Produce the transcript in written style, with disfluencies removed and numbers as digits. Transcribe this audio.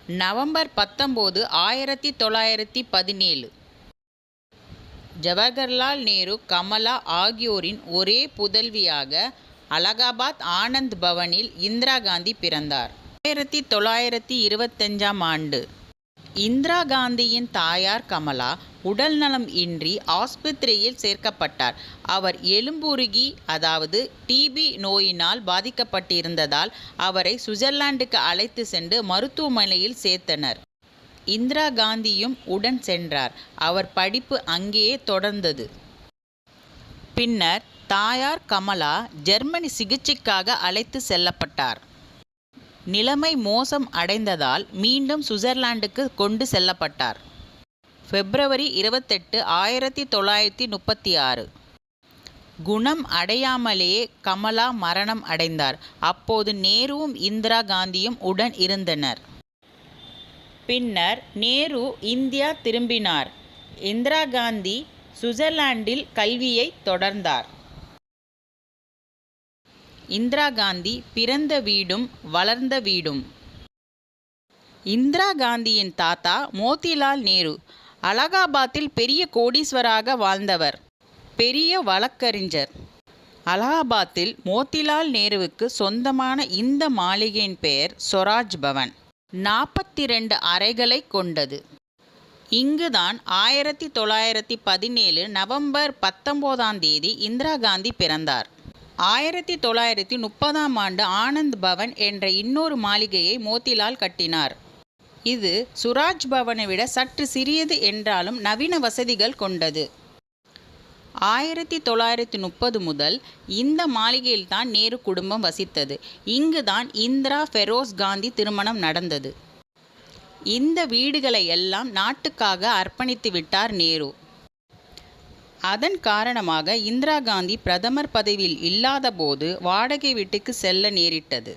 November 19, 1917. Jawaharlal Nehru, Kamala ஆகியோரின் ஒரே புதல்வியாக அலகாபாத் ஆனந்த் பவனில் இந்திரா காந்தி பிறந்தார். 1925ஆம் ஆண்டு இந்திரா காந்தியின் தாயார் கமலா உடல்நலம் இன்றி ஆஸ்பத்திரியில் சேர்க்கப்பட்டார். அவர் எலும்புருகி அதாவது டிபி நோயினால் பாதிக்கப்பட்டிருந்ததால் அவரை சுவிட்சர்லாந்துக்கு அழைத்து சென்று மருத்துவமனையில் சேர்த்தனர். இந்திரா காந்தியும் உடன் சென்றார். அவர் படிப்பு அங்கேயே தொடர்ந்தது. பின்னர் தாயார் கமலா ஜெர்மனி சிகிச்சைக்காக அழைத்து செல்லப்பட்டார். நிலைமை மோசம் அடைந்ததால் மீண்டும் சுவிட்சர்லாந்துக்கு கொண்டு செல்லப்பட்டார். பிப்ரவரி 28, 1936. குணம் அடையாமலேயே கமலா மரணம் அடைந்தார். அப்போது நேருவும் இந்திரா காந்தியும் உடன் இருந்தனர். பின்னர் நேரு இந்தியா திரும்பினார். இந்திரா காந்தி சுவிட்சர்லாந்தில் கல்வியை தொடர்ந்தார். இந்திரா காந்தி பிறந்த வீடும் வளர்ந்த வீடும். இந்திரா காந்தியின் தாத்தா மோதிலால் நேரு அலகாபாத்தில் பெரிய கோடீஸ்வராக வாழ்ந்தவர். பெரிய வழக்கறிஞர். அலகாபாத்தில் மோதிலால் நேருவுக்கு சொந்தமான இந்த மாளிகையின் பெயர் ஸ்வராஜ் பவன். 42 அறைகளை கொண்டது. இங்குதான் 1917 நவம்பர் 19ஆம் தேதி இந்திரா காந்தி பிறந்தார். 1930ஆம் ஆண்டு ஆனந்த் பவன் என்ற இன்னொரு மாளிகையை மோதிலால் கட்டினார். இது சுராஜ் பவனை விட சற்று சிறியது என்றாலும் நவீன வசதிகள் கொண்டது. 1930 முதல் இந்த மாளிகையில்தான் நேரு குடும்பம் வசித்தது. இங்குதான் இந்திரா ஃபெரோஸ் காந்தி திருமணம் நடந்தது. இந்த வீடுகளை எல்லாம் நாட்டுக்காக அர்ப்பணித்து விட்டார் நேரு. அதன் காரணமாக இந்திரா காந்தி பிரதமர் பதவியில் இல்லாதபோது வாடகை வீட்டுக்கு செல்ல நேரிட்டது.